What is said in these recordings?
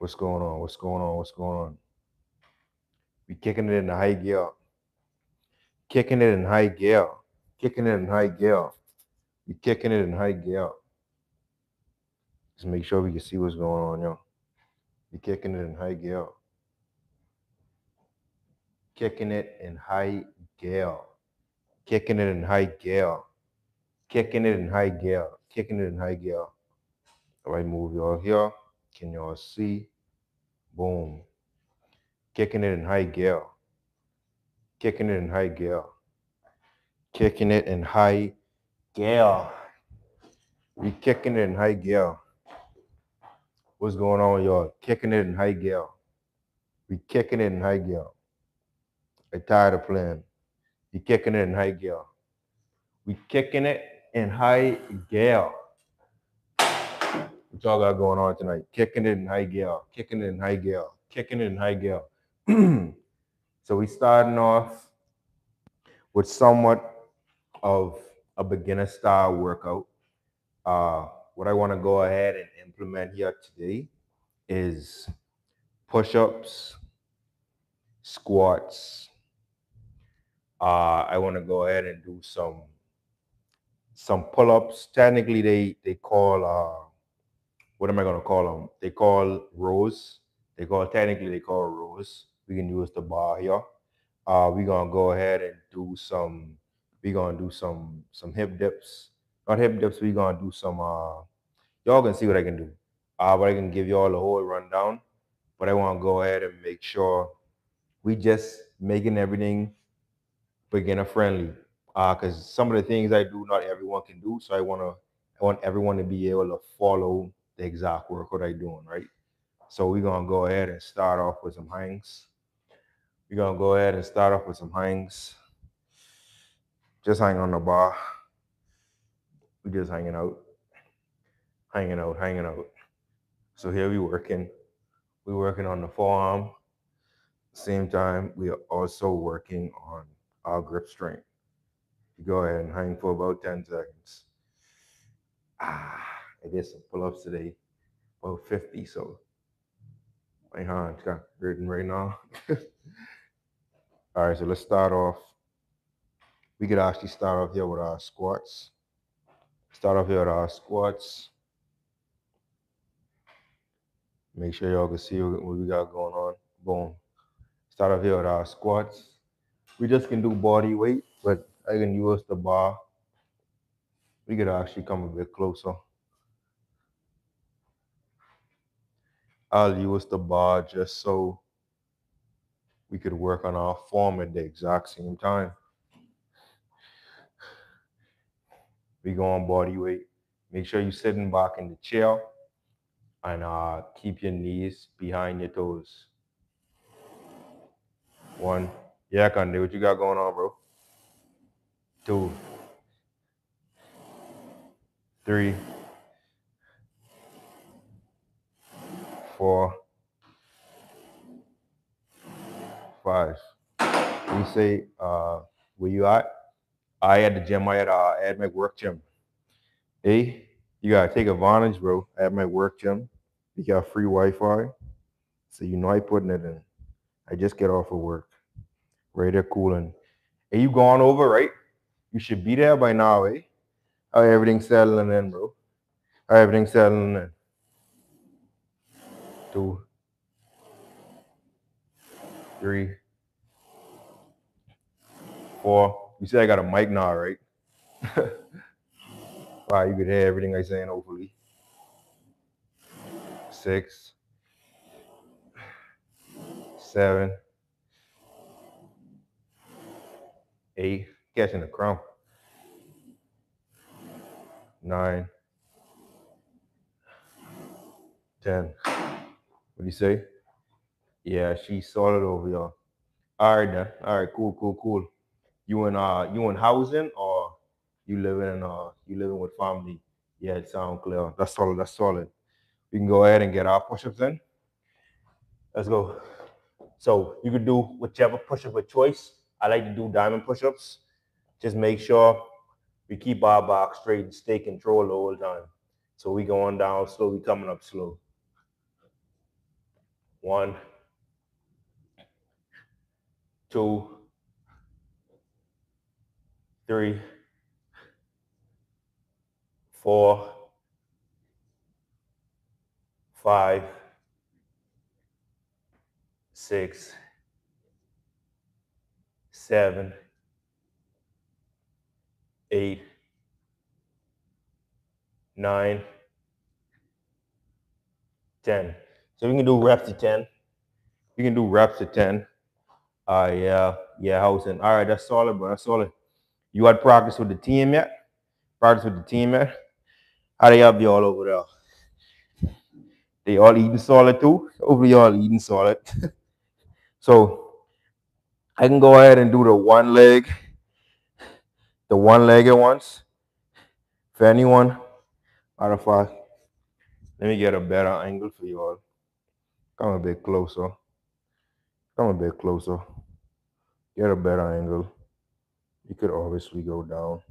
What's going on? What's going on? What's going on? We kicking it in the high gear. Kicking it in high gear. Kicking it in high gear. We kicking it in high gear. Just make sure we can see what's going on, yo. We kicking it in high gear. Kicking it in high gear. Kicking it in high gear. Kicking it in high gear. Kicking it in high gear. All right, move y'all here. Can y'all see? Boom. Kicking it in high gear. Kicking it in high gear. Kicking it in high gear. We kicking it in high gear. What's going on, y'all? Kicking it in high gear. We kicking it in high gear. I'm tired of playing. We kicking it in high gear. We kicking it in high gear. What y'all got going on tonight? Kicking it in high gear. Kicking it in high gear. Kicking it in high gear. So we starting off with somewhat of a beginner style workout. What I want to go ahead and implement here today is push-ups, squats. I want to go ahead and do some pull-ups. Technically, they call what am I gonna call them? They call rows. They call rows. We can use the bar here. We're gonna go ahead and do some. We're gonna do some hip dips. Not hip dips. We're gonna do some. Y'all can see what I can do. But I can give you all a whole rundown. But I want to go ahead and make sure we just making everything beginner friendly. Because some of the things I do, not everyone can do. So I want everyone to be able to follow the exact workout I doing, right? So we're gonna go ahead and start off with some hangs. We're gonna go ahead and start off with some hangs. Just hang on the bar. We just hanging out, hanging out, hanging out. So here we working. We working on the forearm. Same time, we are also working on our grip strength. You go ahead and hang for about 10 seconds. I did some pull-ups today, about 50, so my hands got hurting right now. All right, so let's start off. We could actually start off here with our squats. Start off here with our squats. Make sure y'all can see what we got going on. Boom. Start off here with our squats. We just can do body weight, but I can use the bar. We could actually come a bit closer. I'll use the bar just so we could work on our form at the exact same time. We go on body weight. Make sure you're sitting back in the chair and keep your knees behind your toes. 1. Yeah, Kande, what you got going on, bro? 2. 3. 4. 5. You say, where you at? I at the gym. I at my work gym. Hey, you gotta take advantage, bro. At my work gym, you got free Wi-Fi, so you know I putting it in. I just get off of work, right there cooling. Hey, you gone over, right? You should be there by now, eh? How everything settling in, bro? How everything settling in? 2, 3, 4. You see I got a mic now, right? Wow, you could hear everything I saying, hopefully. 6, 7, 8. Catching the crumb. 9, 10. What do you say? Yeah, she's solid over y'all. All right then. All right, cool, cool, cool. You in housing or you living with family? Yeah, it sounds clear. That's solid, that's solid. We can go ahead and get our push-ups in. Let's go. So you could do whichever push-up of choice. I like to do diamond push-ups. Just make sure we keep our back straight and stay controlled the whole time. So we going down slow, we coming up slow. 1, 2, 3, 4, 5, 6, 7, 8, 9, 10. So we can do reps to 10. We can do reps to 10. Yeah, Housing. All right, that's solid, bro. That's solid. You had practice with the team yet? Practice with the team yet? How they have you all over there? They all eating solid too? Hopefully y'all eating solid. So I can go ahead and do the one-legged ones. For anyone, out of five. Let me get a better angle for you all. Come a bit closer. Come a bit closer. Get a better angle. You could obviously go down.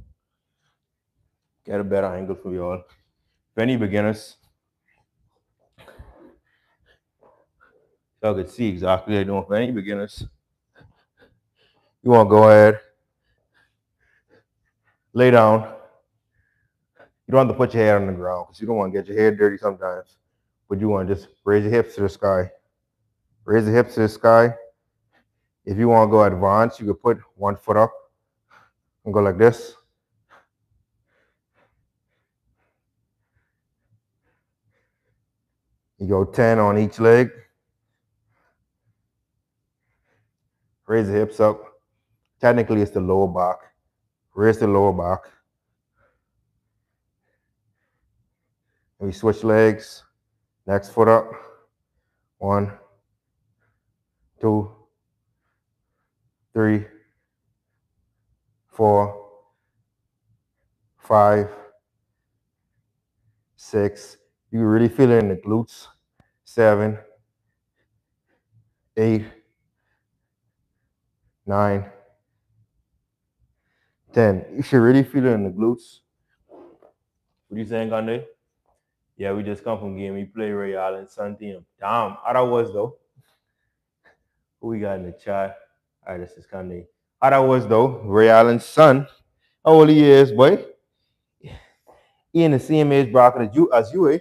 Get a better angle for you all. For any beginners, so I could see exactly what you're doing. For any beginners, you want to go ahead, lay down. You don't have to put your head on the ground because you don't want to get your head dirty sometimes. But you want to just raise your hips to the sky. Raise the hips to the sky. If you want to go advanced, you could put one foot up and go like this. You go 10 on each leg. Raise the hips up. Technically, it's the lower back. Raise the lower back. And we switch legs. Next foot up. 1, 2, 3, 4, 5, 6. You can really feel it in the glutes. 7, 8, 9, 10. You should really feel it in the glutes. What you saying, Gandhi? Yeah, we just come from game. We play Ray Allen, Sun team. Damn, how that was though? Who we got in the chat? All right, this is Gandhi. How that was though? Ray Allen's son. How old he is, boy? He in the same age bracket as you, eh?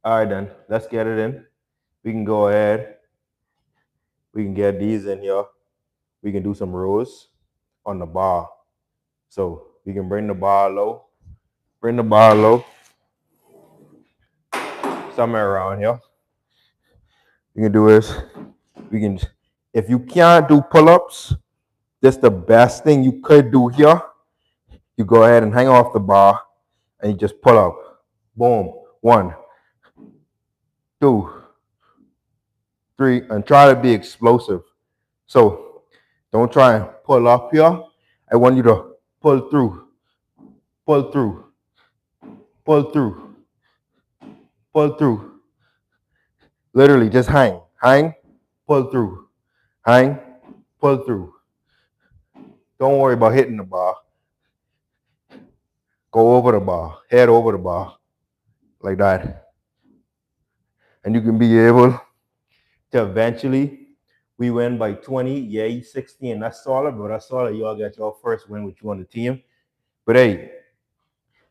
All right, then. Let's get it in. We can go ahead. We can get these in here. We can do some rows on the bar. So we can bring the bar low. Bring the bar low. Somewhere around here. You can do is, if you can't do pull-ups, that's the best thing you could do here. You go ahead and hang off the bar and you just pull up. Boom. 1, 2, 3, and try to be explosive. So don't try and pull up here. I want you to pull through, pull through, pull through, pull through. Literally just hang, pull through, hang, pull through. Don't worry about hitting the bar. Go over the bar, head over the bar, like that. And you can be able to eventually, we win by 20. Yeah, he's 16. That's solid, bro. That's solid. You all got your first win with you on the team. But hey,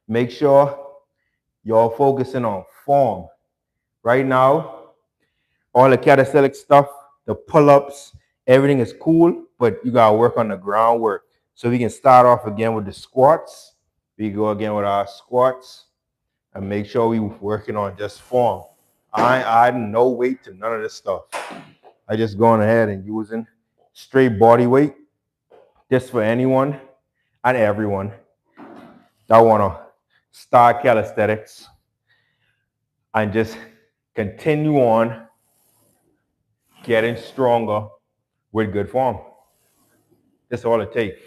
make sure y'all focusing on form. Right now, all the calisthenics stuff, the pull-ups, everything is cool, but you gotta work on the groundwork. So we can start off again with the squats. We go again with our squats and make sure we working on just form. I ain't adding no weight to none of this stuff. I just going ahead and using straight body weight. Just for anyone and everyone that wanna start calisthenics and just continue on getting stronger with good form. That's all it takes.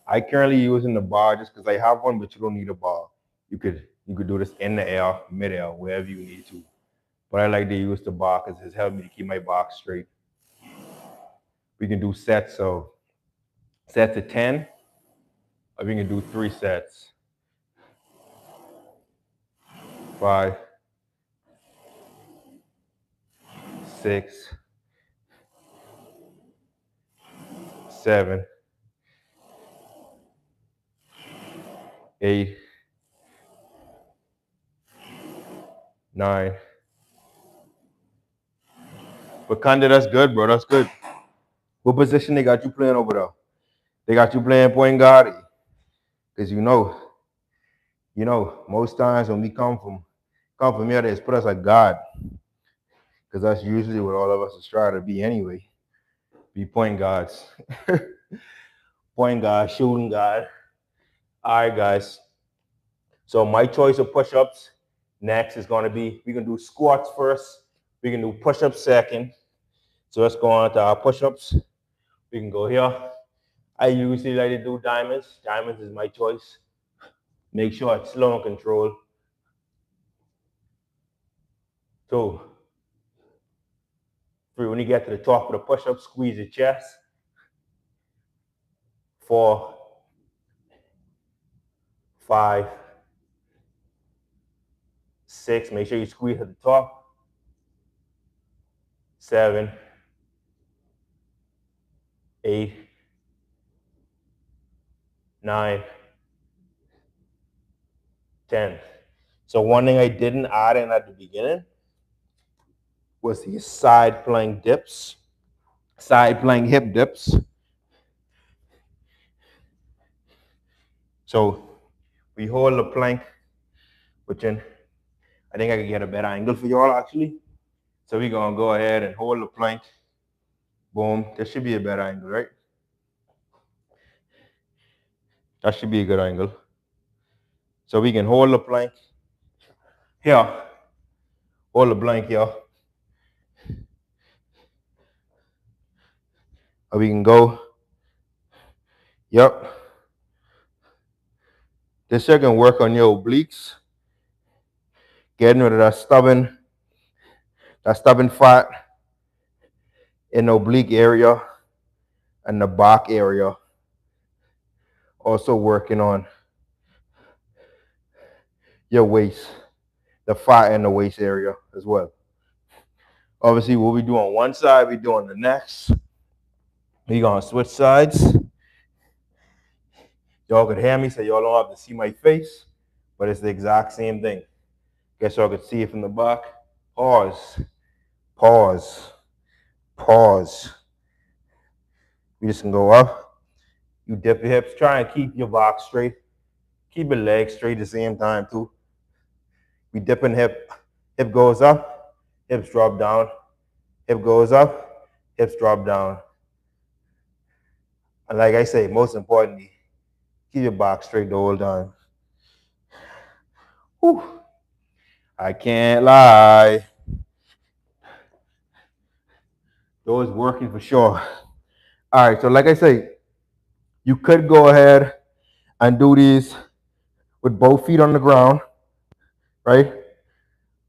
I currently using the bar just because I have one, but you don't need a bar. You could do this in the air, mid-air, wherever you need to. But I like to use the bar because it's helped me to keep my back straight. We can do sets of 10, or we can do 3 sets. 5, 6, 7, 8, 9. But Kanda, that's good, bro. That's good. What position they got you playing over there? They got you playing point guard? Because most times when we come from here, they just put us like God. Because that's usually what all of us is trying to be anyway. Be point guards. Point guard, shooting guard. All right, guys. So my choice of push-ups next is going to be, we can do squats first. We can do push-ups second. So let's go on to our push-ups. We can go here. I usually like to do diamonds. Diamonds is my choice. Make sure it's slow and controlled. 2, 3. When you get to the top of the push-up, squeeze your chest. 4, 5, 6. Make sure you squeeze at the top. 7, 8, 9, 10. So one thing I didn't add in at the beginning was these side plank dips, side plank hip dips. So we hold the plank, which I think I can get a better angle for y'all actually. So we're gonna go ahead and hold the plank. Boom. This should be a better angle, right? That should be a good angle. So we can hold the plank here. Hold the plank here. Or we can go. Yep. This here can work on your obliques. Getting rid of that stubborn fat in the oblique area and the back area. Also working on your waist, the fat in the waist area as well. Obviously, what we do on one side, we do on the next. We're gonna switch sides. Y'all could hear me, so y'all don't have to see my face, but it's the exact same thing. Guess y'all could see it from the back. Pause, pause, pause. We just can go up. You dip your hips. Try and keep your back straight. Keep your legs straight at the same time too. We dip in hip. Hip goes up. Hips drop down. Hip goes up. Hips drop down. And like I say, most importantly, keep your back straight the whole time. Whew. I can't lie. Those working for sure. All right, so like I say, you could go ahead and do these with both feet on the ground, right?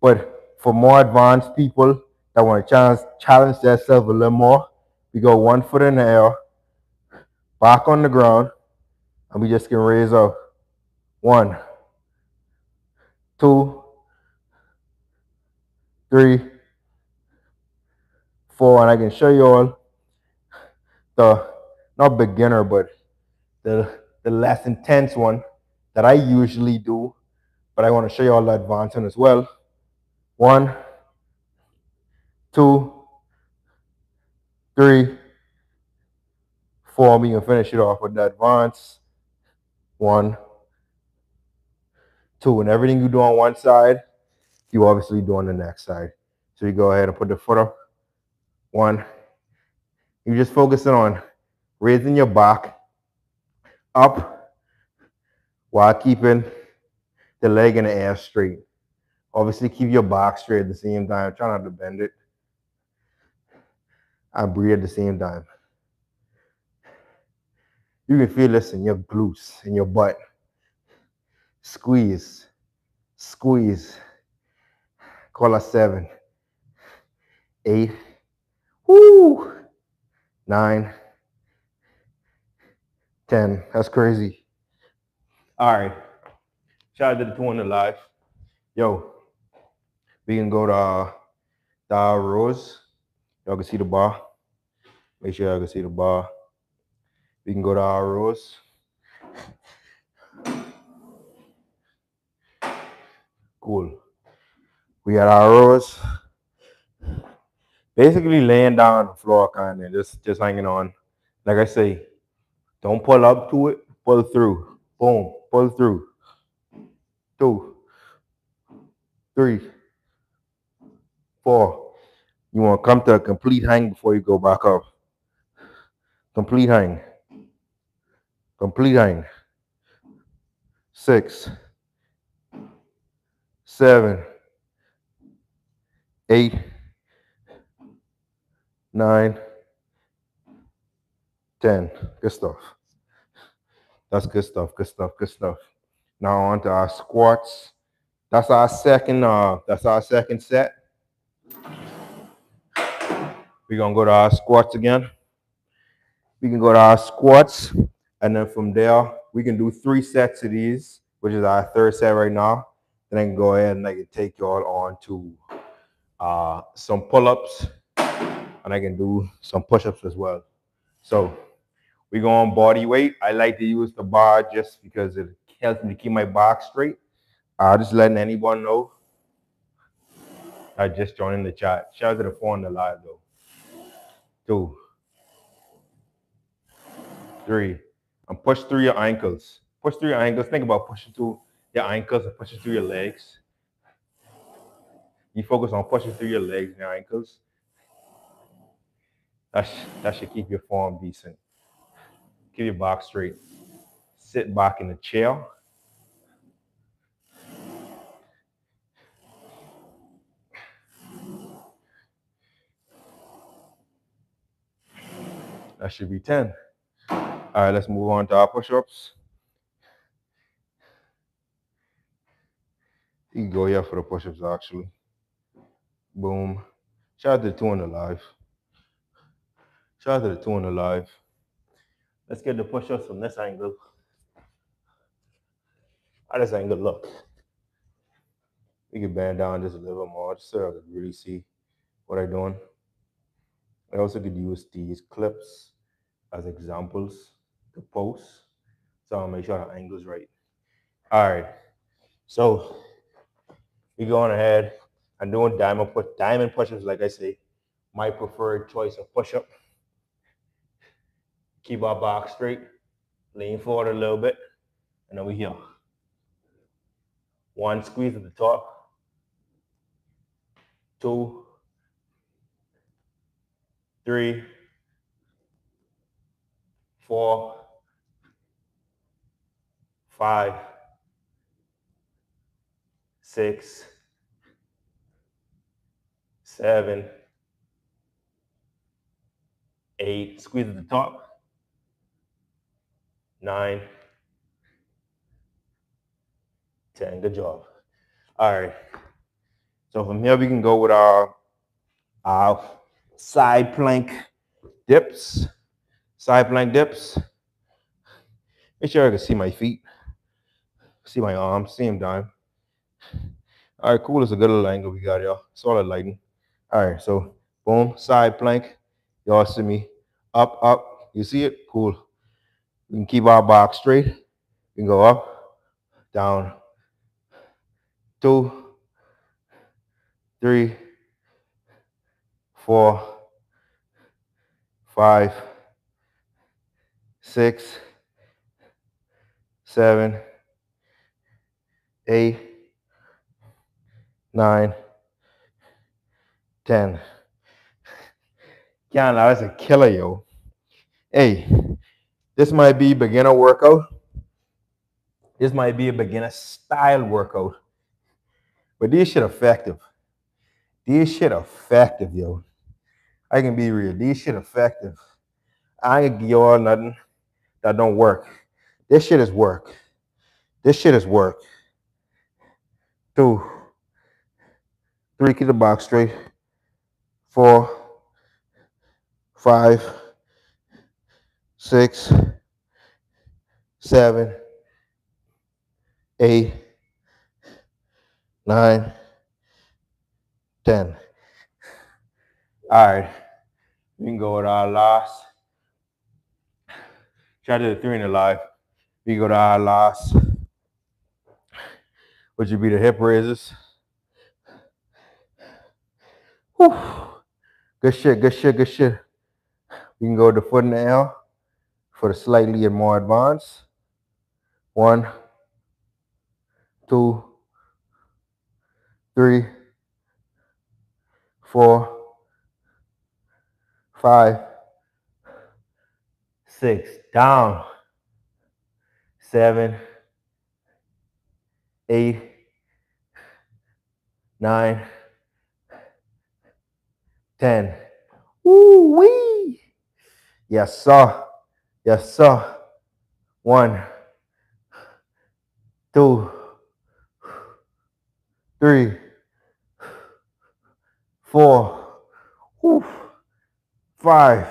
But for more advanced people that want to challenge themselves a little more, we go 1 foot in the air, back on the ground, and we just can raise up. 1, 2, 3, 4, and I can show you all the, not beginner, but the less intense one that I usually do, but I want to show you all the advanced one as well. 1, 2, 3, 4. We can finish it off with the advanced. 1, 2, and everything you do on one side, you obviously do on the next side. So you go ahead and put the foot up. 1. You're just focusing on raising your back up while keeping the leg in the air straight. Obviously, keep your back straight at the same time. Try not to bend it. And breathe at the same time. You can feel this in your glutes, in your butt. Squeeze, squeeze. Call a 7, 8, woo, 9, 10. That's crazy. All right. Shout out to the 200 live. Yo, we can go to our rows. Y'all can see the bar. Make sure y'all can see the bar. We can go to our rows. Cool. We got our rows. Basically laying down on the floor, kind of just hanging on. Like I say, don't pull up to it. Pull through. Boom. Pull through. 2, 3, 4. You want to come to a complete hang before you go back up. Complete hang. Complete hang. 6, 7, 8, 9, 10. Good stuff. That's good stuff. Good stuff. Good stuff. Now on to our squats. That's our second set. We're gonna go to our squats again. We can go to our squats, and then from there we can do 3 sets of these, which is our third set right now. Then I can go ahead and I can take y'all on to some pull-ups, and I can do some push-ups as well. So we go on body weight. I like to use the bar just because it helps me to keep my back straight. Just letting anyone know. I just joined in the chat. Shout out to the 4 on the live though. 2, 3, and push through your ankles. Push through your ankles. Think about pushing through your ankles and pushing through your legs. You focus on pushing through your legs and your ankles. That should keep your form decent. Keep your back straight. Sit back in the chair. That should be 10. All right, let's move on to our push-ups. You can go here for the push-ups actually. Boom. Shout out to the 2 on the live. Shout out to the 2 on the live. Let's get the push-ups from this angle. How does this angle look? We can bend down just a little bit more just so I can really see what I'm doing. I also could use these clips as examples to post. So I'll make sure the angle's right. All right. So we going ahead and doing diamond push-ups, like I say, my preferred choice of push-up. Keep our back straight, lean forward a little bit, and then we here. 1 squeeze at the top. 2, 3, 4, 5, 6, 7, 8. Squeeze at the top. 9, 10. Good job. All right. So from here we can go with our side plank dips. Side plank dips. Make sure I can see my feet, see my arms, see them down. All right, cool. It's a good little angle we got, y'all. Solid lighting. All right, so boom, side plank. Y'all see me up, up. You see it? Cool. We can keep our back straight. We can go up, down. 2, 3, 4, 5, 6, 7, 8, 9, 10. Yeah, now that's a killer, yo. Hey, this might be beginner workout. This might be a beginner style workout. But this shit effective. This shit effective, yo. I can be real. This shit effective. I ain't give y'all nothing that don't work. This shit is work. This shit is work. 2, 3, keep the box straight. 4, 5, 6, 7, 8, 9, 10. All right. We can go with our last. Try to do the 3 in the live. We go to our last, which would be the hip raises. Whew. Good shit, good shit, good shit. We can go with the foot in the air for the slightly and more advanced. 1, 2, 3, 4, 5, 6. Down. 7, 8, 9, 10. Woo wee. Yes, sir. Yes, sir. 1, 2, 3, 4, 5,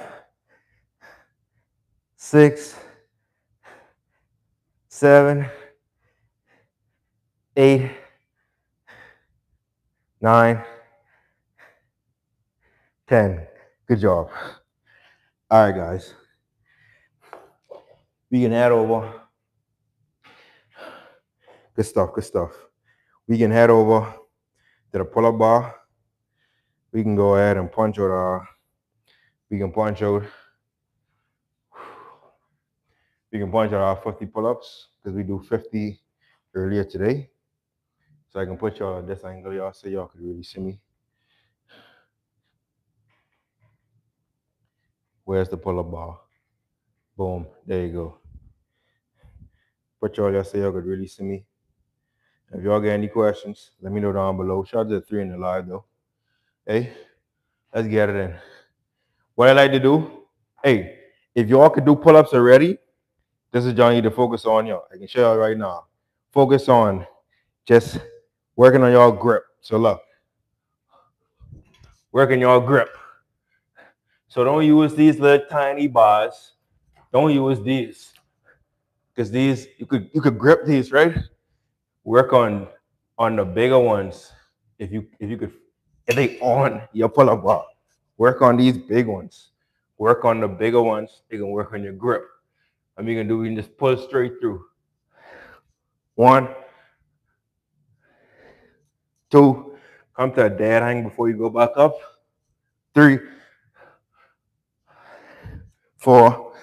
6, 7, 8, 9, 10. Good job. All right, guys. We can head over. Good stuff, good stuff. We can head over to the pull-up bar. We can go ahead and punch out we can punch out our 50 pull-ups because we do 50 earlier today. So I can put y'all at this angle, y'all, so y'all could really see me. Where's the pull-up bar? Boom, there you go. Put y'all so y'all could really see me. If y'all got any questions, let me know down below. Shout out to the 3 in the live though. Hey, let's get it in. What I like to do, hey, if y'all could do pull-ups already, this is y'all need to focus on, y'all. I can show y'all right now. Focus on just working on y'all grip. So look, working y'all grip. So don't use these little tiny bars. Don't use these, because these you could grip these, right? Work on the bigger ones. If they on your pull-up bar, work on these big ones. Work on the bigger ones. They can work on your grip. And we can just pull straight through. 1, 2, come to a dead hang before you go back up. 3, 4,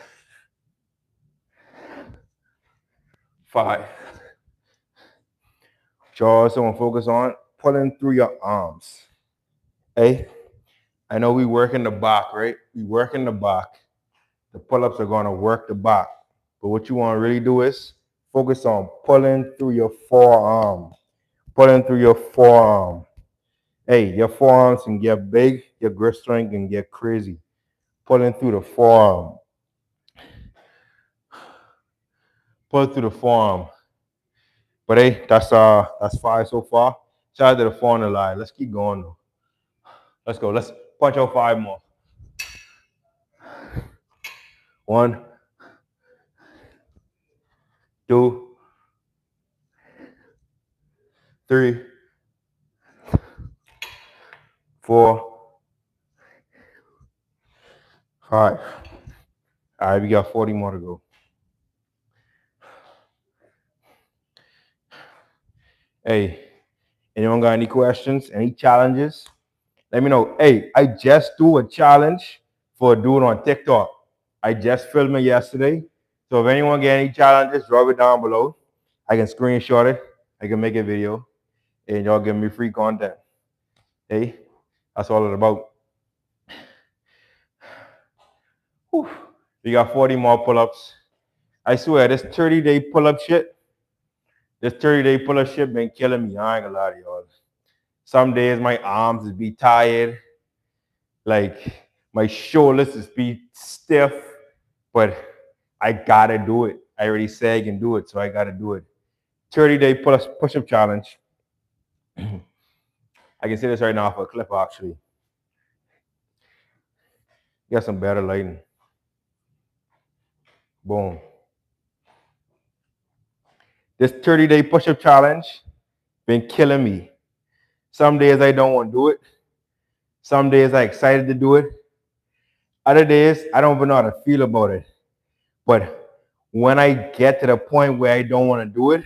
5. What you also want to focus on pulling through your arms. Hey, I know we work in the back, right? We work in the back. The pull-ups are going to work the back. But what you want to really do is focus on pulling through your forearm. Pulling through your forearm. Hey, your forearms can get big. Your grip strength can get crazy. Pulling through the forearm. Pull through the forearm. But hey, that's 5 so far. Shout out to the 4 on the line. Let's keep going though. Let's go. Let's punch out 5 more. 1, 2, 3, 4, 5. All right, we got 40 more to go. Hey, anyone got any questions, any challenges? Let me know. Hey, I just do a challenge for a dude on TikTok. I just filmed it yesterday. So if anyone got any challenges, drop it down below. I can screenshot it. I can make a video. And y'all give me free content. Hey, that's all it's about. Whew. We got 40 more pull-ups. I swear, this 30-day pull-up shit, been killing me. I ain't gonna lie to y'all. Some days my arms would be tired. Like my shoulders would be stiff. But I gotta do it. I already said I can do it, so I gotta do it. 30-day push-up challenge. I can say this right now for a clip, actually. Got some better lighting. Boom. This 30-day push-up challenge been killing me. Some days I don't want to do it. Some days I'm excited to do it. Other days, I don't even know how to feel about it. But when I get to the point where I don't want to do it,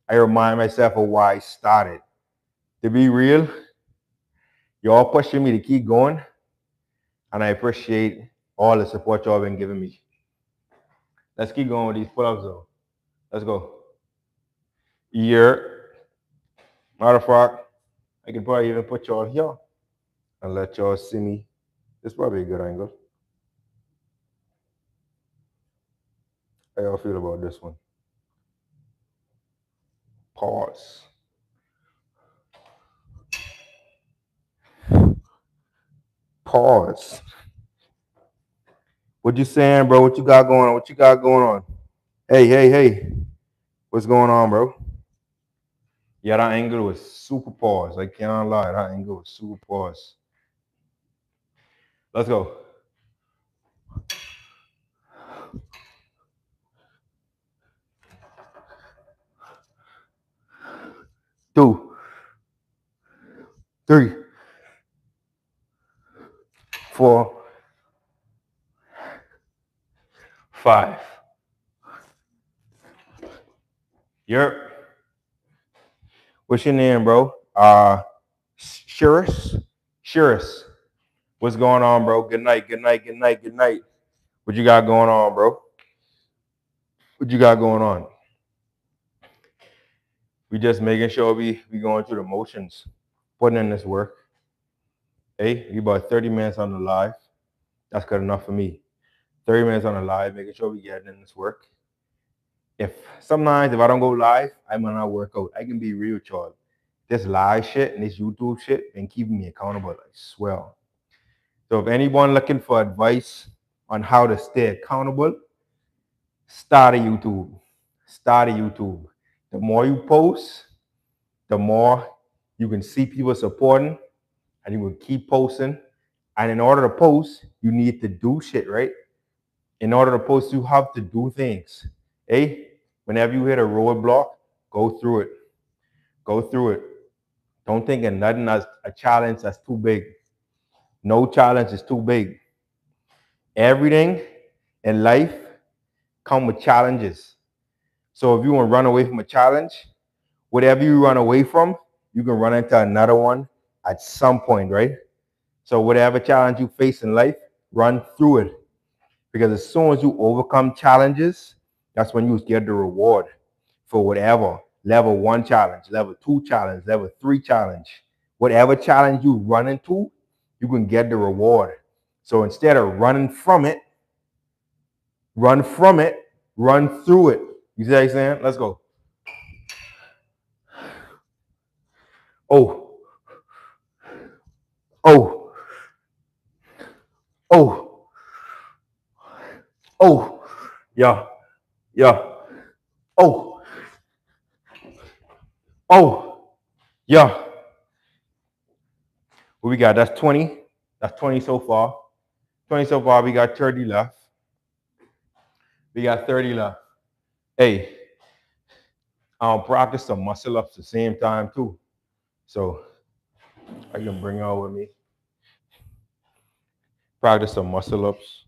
I remind myself of why I started. To be real, y'all pushing me to keep going, and I appreciate all the support y'all been giving me. Let's keep going with these pull-ups though. Let's go. Here, matter of fact, I could probably even put y'all here and let y'all see me. This is probably a good angle. How y'all feel about this one? Pause. Pause. What you saying, bro? What you got going on? What you got going on? Hey, hey, hey. What's going on, bro? Yeah, that angle was super pause. I can't lie. That angle was super pause. Let's go. Two, three, four, five. Yep. What's your name, bro? Shiris? Shiris. What's going on, bro? Good night, good night, good night, good night. What you got going on, bro? What you got going on? We just making sure we going through the motions, putting in this work. Hey, we about 30 minutes on the live. That's good enough for me. 30 minutes on the live, making sure we getting in this work. If sometimes if I don't go live, I might not work out. I can be real with y'all. This live shit and this YouTube shit been keeping me accountable, I swear. So if anyone looking for advice on how to stay accountable, start a YouTube. Start a YouTube. The more you post, the more you can see people supporting, and you will keep posting. And in order to post, you need to do shit, right? In order to post, you have to do things. Hey, whenever you hit a roadblock, go through it. Go through it. Don't think of nothing as a challenge that's too big. No challenge is too big. Everything in life come with challenges. So if you want to run away from a challenge, whatever you run away from, you can run into another one at some point, right? So whatever challenge you face in life, run through it. Because as soon as you overcome challenges, that's when you get the reward for whatever. Level 1 challenge, level 2 challenge, level 3 challenge. Whatever challenge you run into, you can get the reward. So instead of running from it, run through it. You see what I'm saying? Let's go. Oh, oh, oh, oh, yeah, yeah, oh, oh, yeah. What we got? That's 20. That's 20 so far. 20 so far. We got 30 left. We got 30 left. Hey, I'll practice some muscle ups at the same time too. So I can bring out with me. Practice some muscle ups.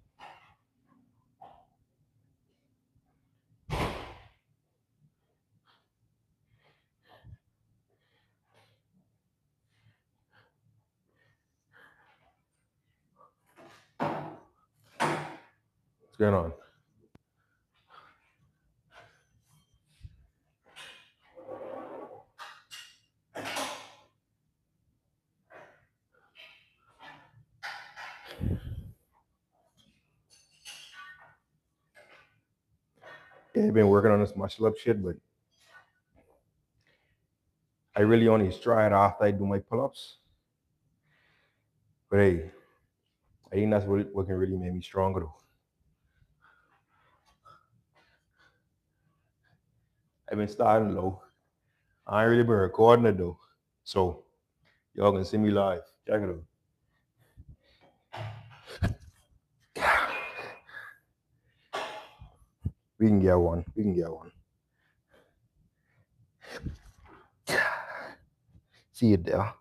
What's going on? Yeah, I've been working on this muscle up shit, but I really only try it after I do my pull-ups. But hey, I think that's what can really make me stronger though. I've been starting low. I ain't really been recording it though. So y'all can see me live. Check it out. We can get one. We can get one. See it there.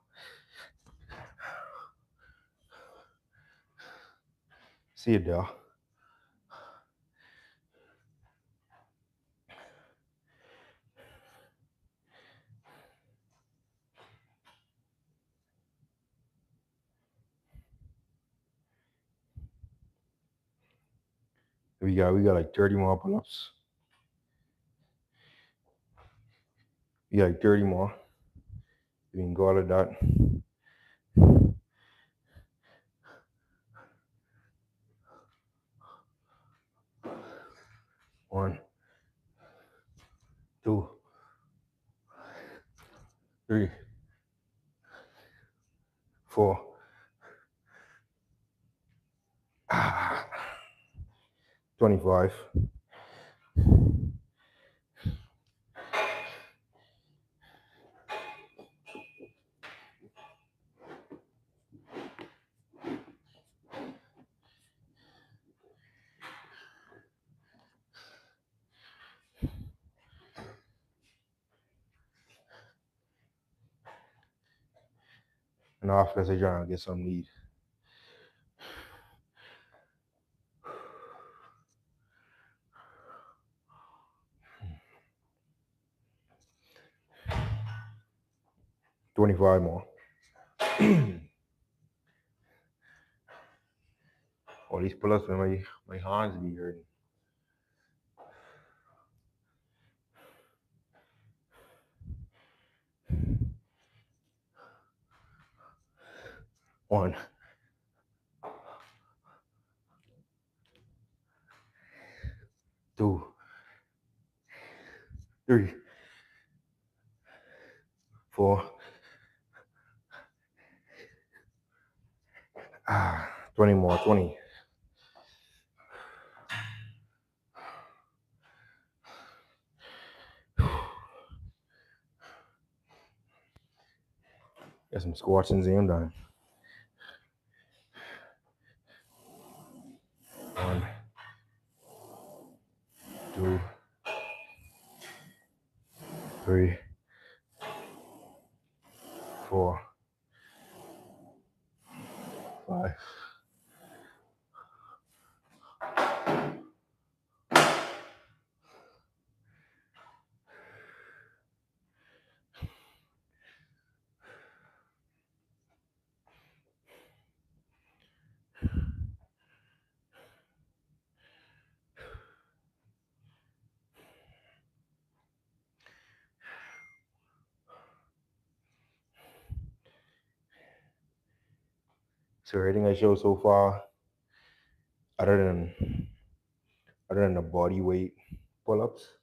See it there. We got like 30 more pull-ups. We got like 30 more. We can go out of that. One, two, three, 4. 25. And after this, I'm trying to get some lead. $25 more. All these pull-ups, my hands be hurting. One, 2, 3, 4. 20 more, 20. Got some squats and I'm done. 1, 2, 3, 4, 5. So everything I showed so far, other than the body weight pull-ups,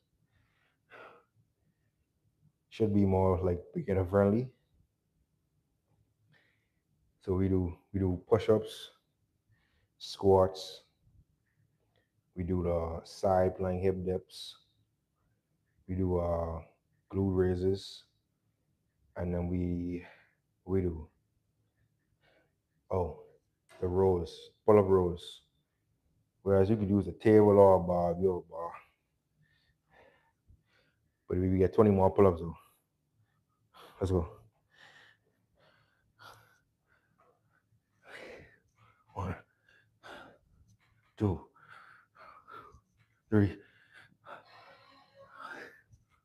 should be more like beginner friendly. So we do push-ups, squats, we do the side plank hip dips, we do glute raises, and then we do the rows, pull-up rows. Whereas you could use a table or a bar, your bar. But we get 20 more pull-ups though. Let's go. 1, 2, 3,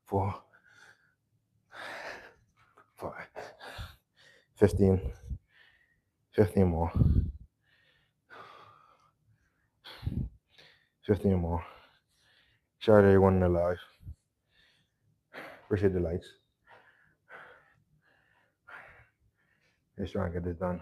4, 5, 15. 15 more. 15 more. Shout out to everyone in the live. Appreciate the likes. Let's try and get this done.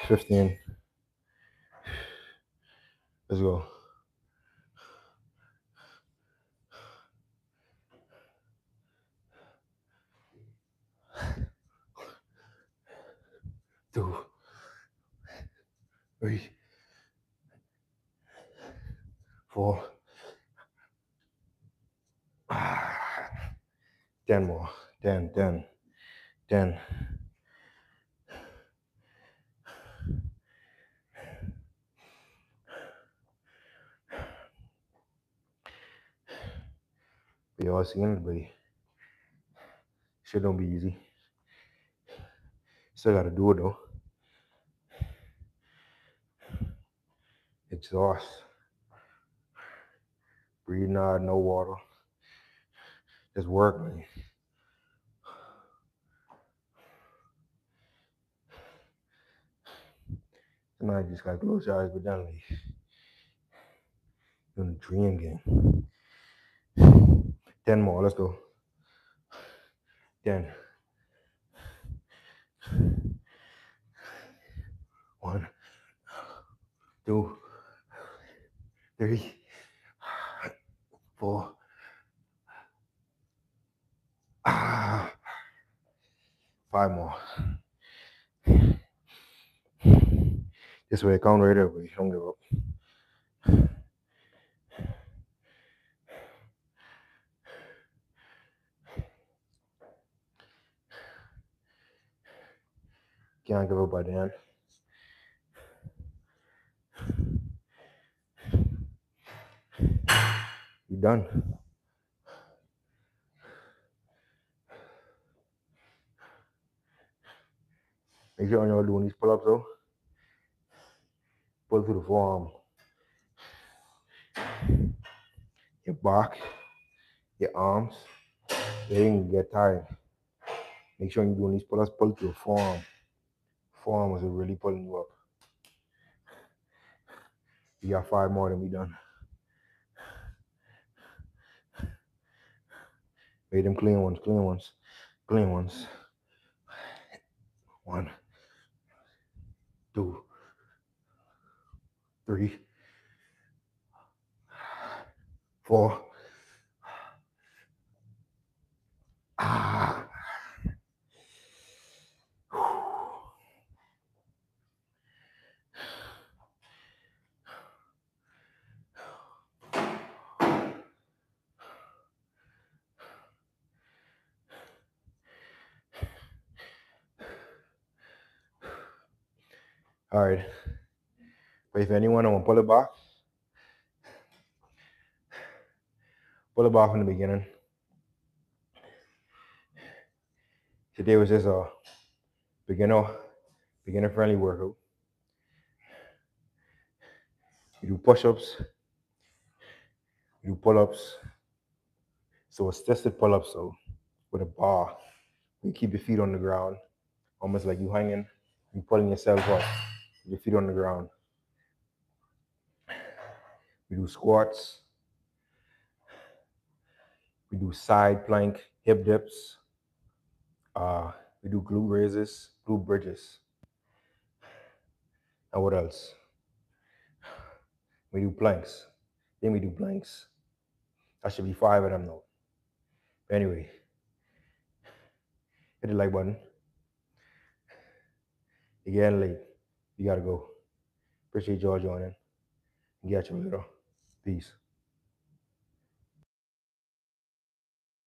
$15. Let's go. Two, 3, 4. 10 more. 10, 10, 10. But y'all seeing it, but shit don't be easy. Still gotta do it though. Exhaust. Breathing hard, no water. Just work, man. Sometimes you just gotta close your eyes, but then like you're in a dream game. 10 more, let's go. 10. 1, 2, 3, 4. 5 more. This way, count right there, buddy. Don't give up. Can't give up by the end. You done. Make sure when you're doing these pull-ups though, pull through the forearm, your back, your arms. They didn't get tired. Make sure when you're doing these pull-ups, pull through the forearm. Forearm is really pulling you up. You got 5 more, then we done. Make them clean ones, clean ones, clean ones. 1, 2, 3, 4. All right. But if anyone want to pull it back from the beginning. Today was just a beginner friendly workout. You do push-ups, you do pull-ups. So it's tested pull-ups, so with a bar. You keep your feet on the ground, almost like you hanging, you pulling yourself up, your feet on the ground. We do squats. We do side plank, hip dips. We do glute raises, glute bridges. And what else? We do planks. Then we do planks. That should be 5 of them though. Anyway, hit the like button. You're getting late. You gotta go. Appreciate y'all joining. Get you later. Peace.